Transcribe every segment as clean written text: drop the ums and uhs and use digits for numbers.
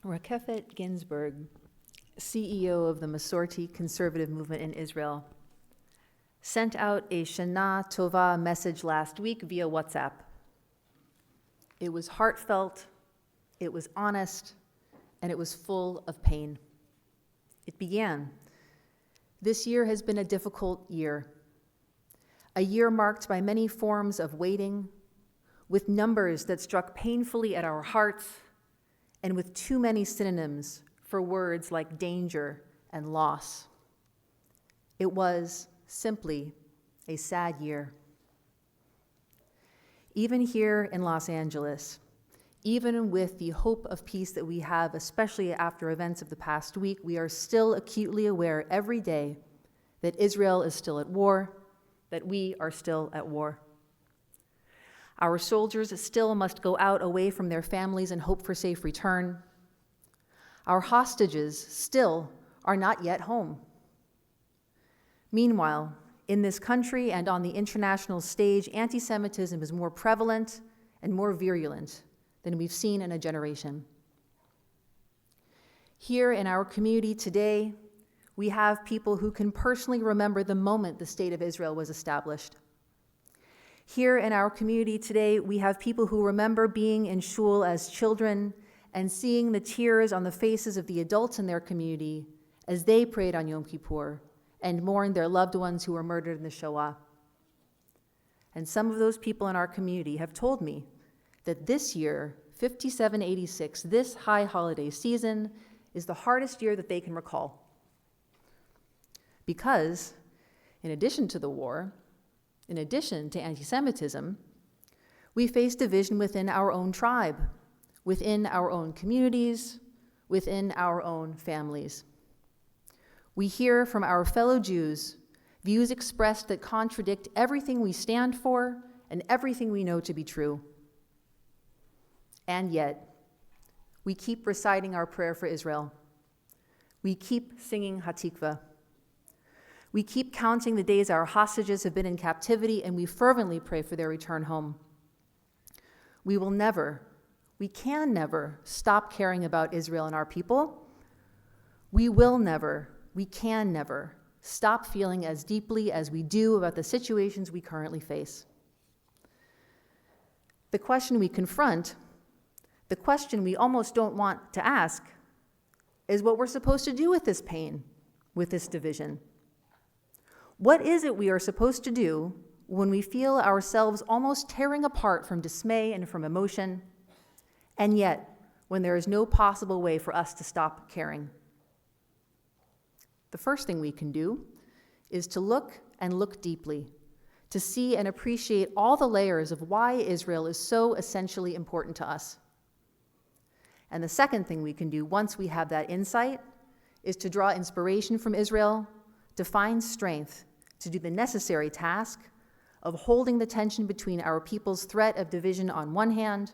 Rakefet Ginsburg, CEO of the Masorti conservative movement in Israel, sent out a Shana Tova message last week via WhatsApp. It was heartfelt, it was honest, and it was full of pain. It began, "This year has been a difficult year, a year marked by many forms of waiting, with numbers that struck painfully at our hearts, and with too many synonyms for words like danger and loss. It was simply a sad year." Even here in Los Angeles, even with the hope of peace that we have, especially after events of the past week, we are still acutely aware every day that Israel is still at war, that we are still at war. Our soldiers still must go out away from their families and hope for safe return. Our hostages still are not yet home. Meanwhile, in this country and on the international stage, anti-Semitism is more prevalent and more virulent than we've seen in a generation. Here in our community today, we have people who can personally remember the moment the State of Israel was established. Here in our community today, we have people who remember being in shul as children and seeing the tears on the faces of the adults in their community as they prayed on Yom Kippur and mourned their loved ones who were murdered in the Shoah. And some of those people in our community have told me that this year, 5786, this high holiday season, is the hardest year that they can recall. Because, in addition to the war, in addition to anti-Semitism, we face division within our own tribe, within our own communities, within our own families. We hear from our fellow Jews views expressed that contradict everything we stand for and everything we know to be true. And yet, we keep reciting our prayer for Israel. We keep singing Hatikvah. We keep counting the days our hostages have been in captivity, and we fervently pray for their return home. We can never stop caring about Israel and our people. We can never stop feeling as deeply as we do about the situations we currently face. The question we confront, the question we almost don't want to ask, is what we're supposed to do with this pain, with this division. What is it we are supposed to do when we feel ourselves almost tearing apart from dismay and from emotion, and yet when there is no possible way for us to stop caring? The first thing we can do is to look and look deeply, to see and appreciate all the layers of why Israel is so essentially important to us. And the second thing we can do once we have that insight is to draw inspiration from Israel, to find strength to do the necessary task of holding the tension between our people's threat of division on one hand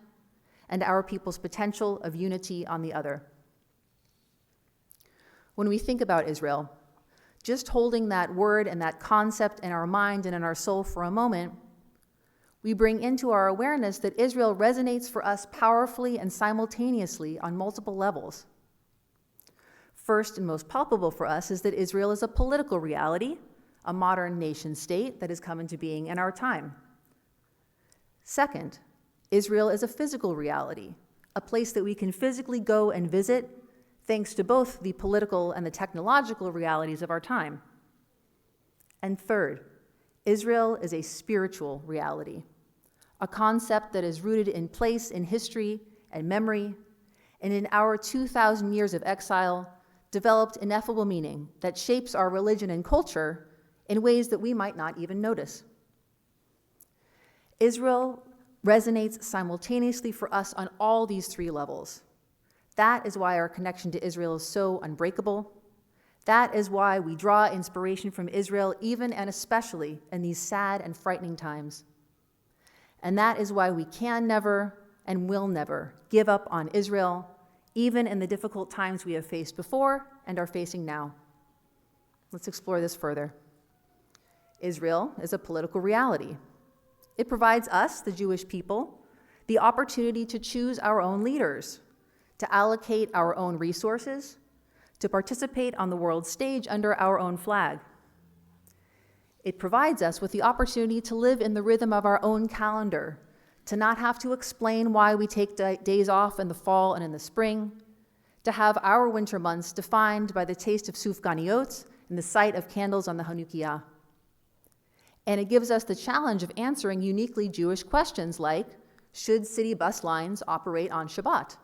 and our people's potential of unity on the other. When we think about Israel, just holding that word and that concept in our mind and in our soul for a moment, we bring into our awareness that Israel resonates for us powerfully and simultaneously on multiple levels. First and most palpable for us is that Israel is a political reality, a modern nation state that has come into being in our time. Second, Israel is a physical reality, a place that we can physically go and visit, thanks to both the political and the technological realities of our time. And third, Israel is a spiritual reality, a concept that is rooted in place in history and memory, and in our 2,000 years of exile, developed ineffable meaning that shapes our religion and culture in ways that we might not even notice. Israel resonates simultaneously for us on all these three levels. That is why our connection to Israel is so unbreakable. That is why we draw inspiration from Israel, even and especially in these sad and frightening times. And that is why we can never and will never give up on Israel, even in the difficult times we have faced before and are facing now. Let's explore this further. Israel is a political reality. It provides us, the Jewish people, the opportunity to choose our own leaders, to allocate our own resources, to participate on the world stage under our own flag. It provides us with the opportunity to live in the rhythm of our own calendar, to not have to explain why we take days off in the fall and in the spring, to have our winter months defined by the taste of sufganiyot and the sight of candles on the Hanukkah. And it gives us the challenge of answering uniquely Jewish questions like, should city bus lines operate on Shabbat?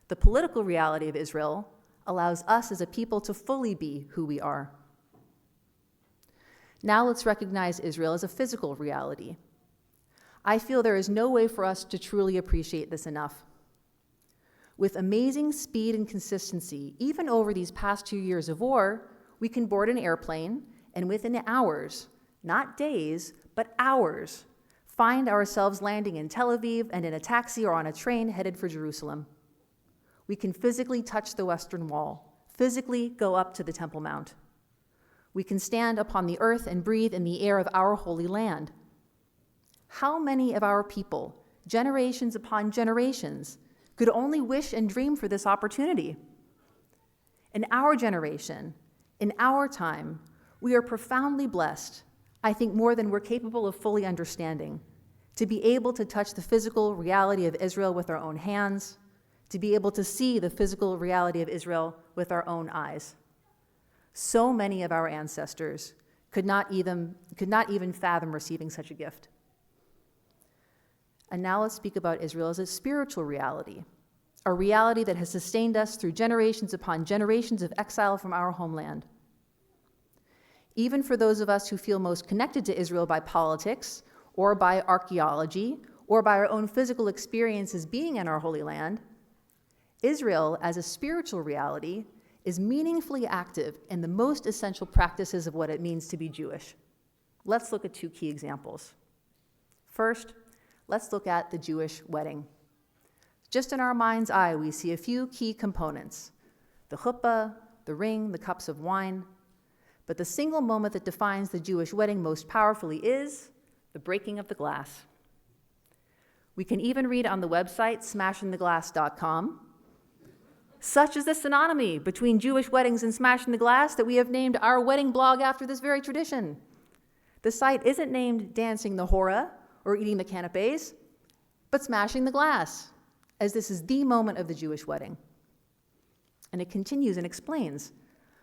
The political reality of Israel allows us as a people to fully be who we are. Now let's recognize Israel as a physical reality. I feel there is no way for us to truly appreciate this enough. With amazing speed and consistency, even over these past 2 years of war, we can board an airplane and within hours, not days, but hours, find ourselves landing in Tel Aviv and in a taxi or on a train headed for Jerusalem. We can physically touch the Western Wall, physically go up to the Temple Mount. We can stand upon the earth and breathe in the air of our holy land. How many of our people, generations upon generations, could only wish and dream for this opportunity? In our generation, in our time, we are profoundly blessed, I think more than we're capable of fully understanding, to be able to touch the physical reality of Israel with our own hands, to be able to see the physical reality of Israel with our own eyes. So many of our ancestors could not even fathom receiving such a gift. And now let's speak about Israel as a spiritual reality, a reality that has sustained us through generations upon generations of exile from our homeland. Even for those of us who feel most connected to Israel by politics, or by archaeology, or by our own physical experiences being in our Holy Land, Israel as a spiritual reality is meaningfully active in the most essential practices of what it means to be Jewish. Let's look at 2 key examples. First, let's look at the Jewish wedding. Just in our mind's eye, we see a few key components: the chuppah, the ring, the cups of wine. But the single moment that defines the Jewish wedding most powerfully is the breaking of the glass. We can even read on the website smashingtheglass.com, such is the synonymy between Jewish weddings and smashing the glass that we have named our wedding blog after this very tradition. The site isn't named Dancing the Hora or Eating the Canapes, but Smashing the Glass, as this is the moment of the Jewish wedding. And it continues and explains,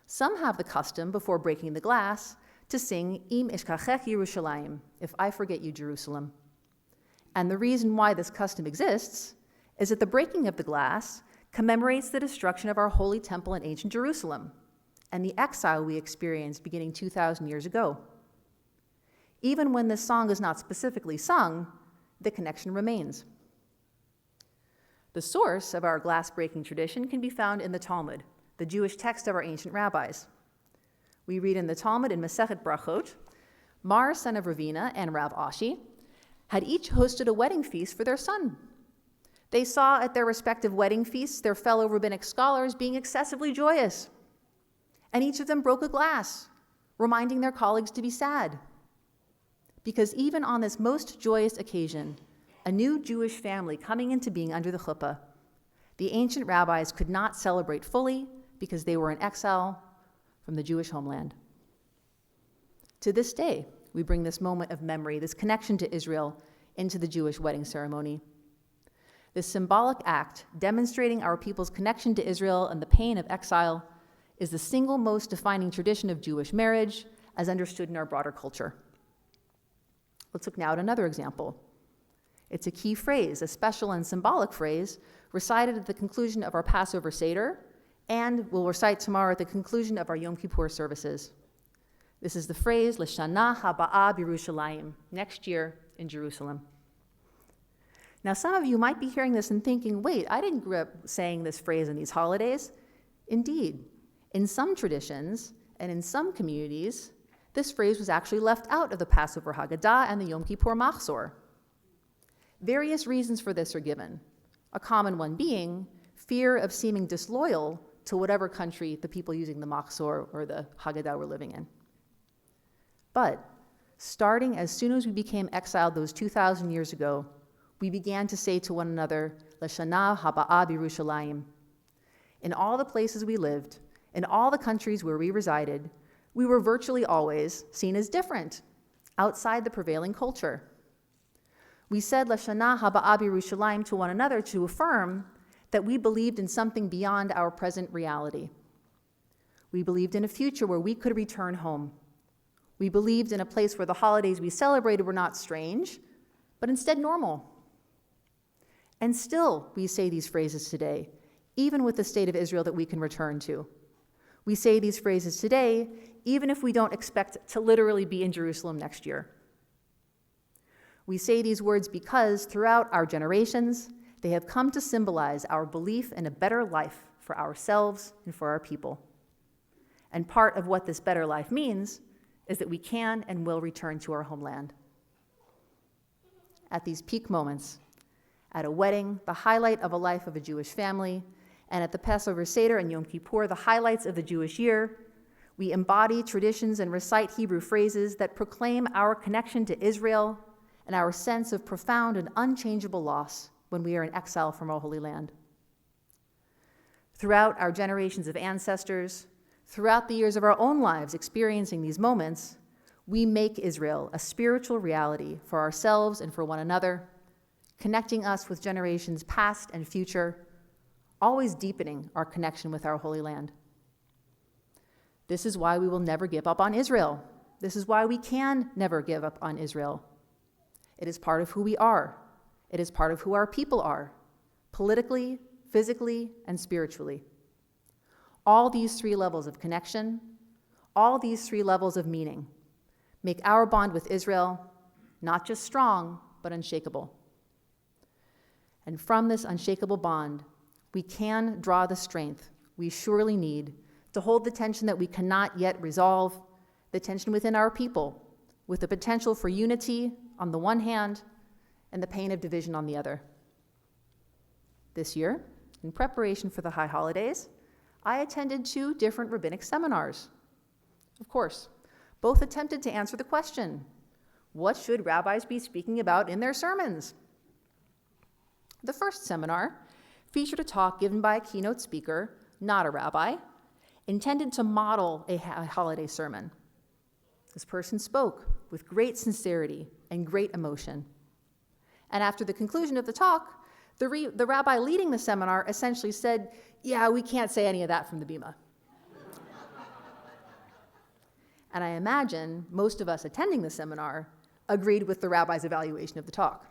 some have the custom, before breaking the glass, to sing Im Ishkachech Yerushalayim, if I forget you, Jerusalem. And the reason why this custom exists is that the breaking of the glass commemorates the destruction of our holy temple in ancient Jerusalem and the exile we experienced beginning 2,000 years ago. Even when this song is not specifically sung, the connection remains. The source of our glass-breaking tradition can be found in the Talmud, the Jewish text of our ancient rabbis. We read in the Talmud in Masechet Brachot, Mar, son of Ravina, and Rav Ashi had each hosted a wedding feast for their son. They saw at their respective wedding feasts their fellow rabbinic scholars being excessively joyous, and each of them broke a glass, reminding their colleagues to be sad. Because even on this most joyous occasion, a new Jewish family coming into being under the chuppah, the ancient rabbis could not celebrate fully because they were in exile from the Jewish homeland. To this day, we bring this moment of memory, this connection to Israel, into the Jewish wedding ceremony. This symbolic act, demonstrating our people's connection to Israel and the pain of exile, is the single most defining tradition of Jewish marriage as understood in our broader culture. Let's look now at another example. It's a key phrase, a special and symbolic phrase, recited at the conclusion of our Passover Seder, and we'll recite tomorrow at the conclusion of our Yom Kippur services. This is the phrase, L'shana haba'a b'Yerushalayim, next year in Jerusalem. Now, some of you might be hearing this and thinking, wait, I didn't grow up saying this phrase in these holidays. Indeed, in some traditions and in some communities, this phrase was actually left out of the Passover Haggadah and the Yom Kippur Machzor. Various reasons for this are given, a common one being fear of seeming disloyal to whatever country the people using the Machzor or the Haggadah were living in. But starting as soon as we became exiled those 2,000 years ago, we began to say to one another, L'shana haba'a b'Yerushalayim. In all the places we lived, in all the countries where we resided, we were virtually always seen as different, outside the prevailing culture. We said L'shana haba'a b'Yerushalayim to one another to affirm that we believed in something beyond our present reality. We believed in a future where we could return home. We believed in a place where the holidays we celebrated were not strange, but instead normal. And still, we say these phrases today, even with the state of Israel that we can return to. We say these phrases today, even if we don't expect to literally be in Jerusalem next year. We say these words because throughout our generations, they have come to symbolize our belief in a better life for ourselves and for our people. And part of what this better life means is that we can and will return to our homeland. At these peak moments, at a wedding, the highlight of a life of a Jewish family, and at the Passover Seder and Yom Kippur, the highlights of the Jewish year, we embody traditions and recite Hebrew phrases that proclaim our connection to Israel and our sense of profound and unchangeable loss when we are in exile from our Holy Land. Throughout our generations of ancestors, throughout the years of our own lives experiencing these moments, we make Israel a spiritual reality for ourselves and for one another, connecting us with generations past and future, always deepening our connection with our Holy Land. This is why we will never give up on Israel. This is why we can never give up on Israel. It is part of who we are. It is part of who our people are, politically, physically, and spiritually. All these three levels of connection, all these three levels of meaning, make our bond with Israel not just strong, but unshakable. And from this unshakable bond, we can draw the strength we surely need to hold the tension that we cannot yet resolve, the tension within our people, with the potential for unity on the one hand and the pain of division on the other. This year, in preparation for the high holidays, I attended 2 different rabbinic seminars. Of course, both attempted to answer the question, what should rabbis be speaking about in their sermons? The first seminar featured a talk given by a keynote speaker, not a rabbi, intended to model a holiday sermon. This person spoke with great sincerity and great emotion. And after the conclusion of the talk, the rabbi leading the seminar essentially said, yeah, we can't say any of that from the bima. And I imagine most of us attending the seminar agreed with the rabbi's evaluation of the talk.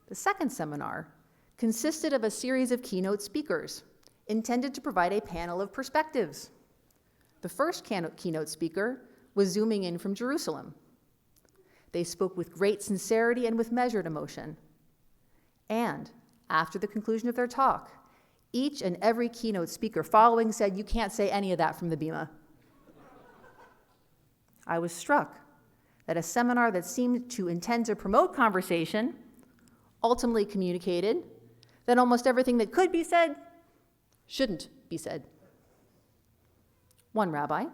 The second seminar consisted of a series of keynote speakers intended to provide a panel of perspectives. The first keynote speaker was zooming in from Jerusalem. They spoke with great sincerity and with measured emotion. And after the conclusion of their talk, each and every keynote speaker following said, you can't say any of that from the bima. I was struck that a seminar that seemed to intend to promote conversation ultimately communicated that almost everything that could be said shouldn't be said. One rabbi,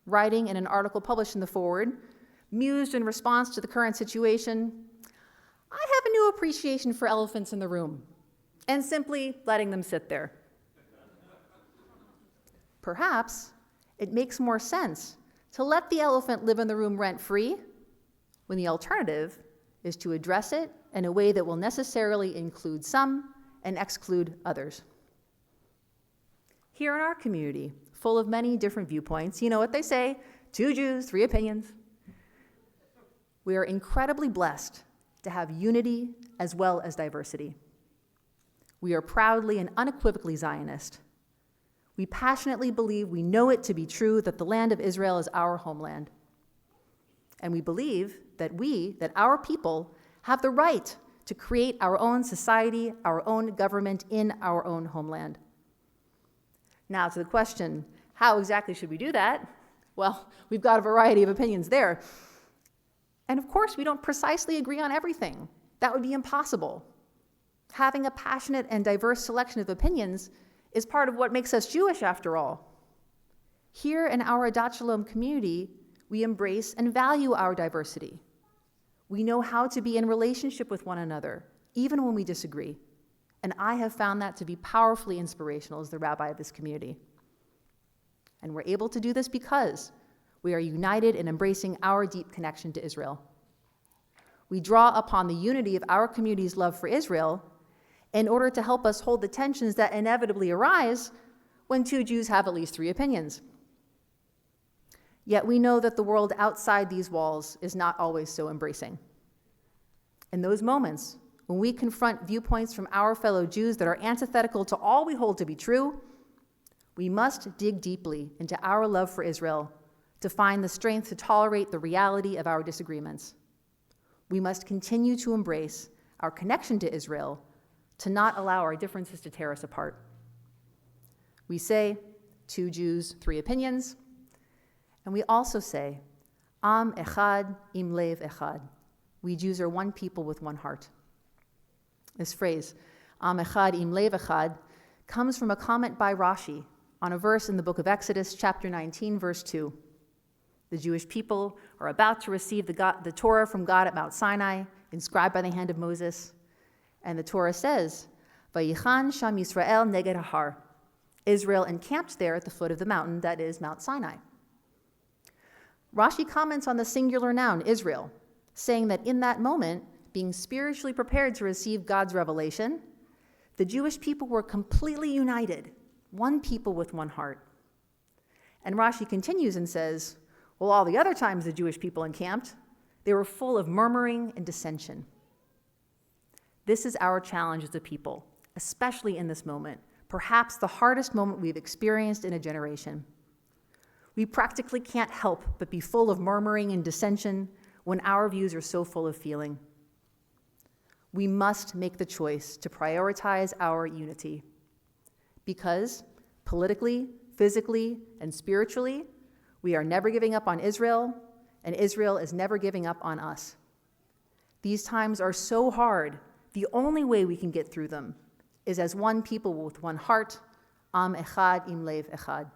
writing in an article published in the Forward, mused in response to the current situation, I have a new appreciation for elephants in the room, and simply letting them sit there. Perhaps it makes more sense to let the elephant live in the room rent-free when the alternative is to address it in a way that will necessarily include some and exclude others. Here in our community, full of many different viewpoints, you know what they say, 2 Jews, 3 opinions. We are incredibly blessed to have unity as well as diversity. We are proudly and unequivocally Zionist. We passionately believe we know it to be true that the land of Israel is our homeland. And we believe that our people, have the right to create our own society, our own government in our own homeland. Now to the question, how exactly should we do that? Well, we've got a variety of opinions there. And of course, we don't precisely agree on everything. That would be impossible. Having a passionate and diverse selection of opinions is part of what makes us Jewish, after all. Here in our Adat Shalom community, we embrace and value our diversity. We know how to be in relationship with one another, even when we disagree. And I have found that to be powerfully inspirational as the rabbi of this community. And we're able to do this because we are united in embracing our deep connection to Israel. We draw upon the unity of our community's love for Israel in order to help us hold the tensions that inevitably arise when two Jews have at least three opinions. Yet we know that the world outside these walls is not always so embracing. In those moments, when we confront viewpoints from our fellow Jews that are antithetical to all we hold to be true, we must dig deeply into our love for Israel to find the strength to tolerate the reality of our disagreements. We must continue to embrace our connection to Israel to not allow our differences to tear us apart. We say, two Jews, three opinions, and we also say, Am echad im lev echad. We Jews are one people with one heart. This phrase, Am echad im lev echad, comes from a comment by Rashi on a verse in the book of Exodus, chapter 19, verse 2. The Jewish people are about to receive the Torah from God at Mount Sinai, inscribed by the hand of Moses. And the Torah says, Vayichan sham Yisrael neged hahar. Israel encamped there at the foot of the mountain, that is Mount Sinai. Rashi comments on the singular noun, Israel, saying that in that moment, being spiritually prepared to receive God's revelation, the Jewish people were completely united, one people with one heart. And Rashi continues and says, well, all the other times the Jewish people encamped, they were full of murmuring and dissension. This is our challenge as a people, especially in this moment, perhaps the hardest moment we've experienced in a generation. We practically can't help but be full of murmuring and dissension when our views are so full of feeling. We must make the choice to prioritize our unity because politically, physically, and spiritually, we are never giving up on Israel, and Israel is never giving up on us. These times are so hard. The only way we can get through them is as one people with one heart, Am echad im lev echad.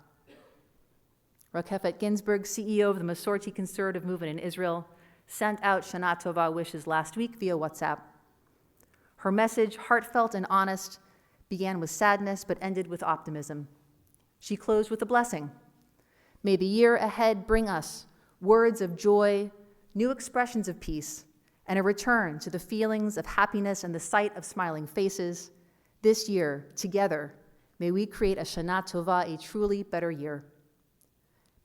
Rakefet Ginsburg, CEO of the Masorti Conservative Movement in Israel, sent out Shana Tova wishes last week via WhatsApp. Her message, heartfelt and honest, began with sadness but ended with optimism. She closed with a blessing. May the year ahead bring us words of joy, new expressions of peace, and a return to the feelings of happiness and the sight of smiling faces. This year, together, may we create a Shana Tova, a truly better year.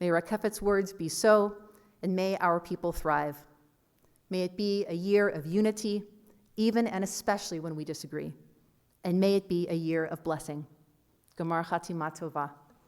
May Rakefet's words be so, and may our people thrive. May it be a year of unity, even and especially when we disagree. And may it be a year of blessing. Gamar Chatima Tova.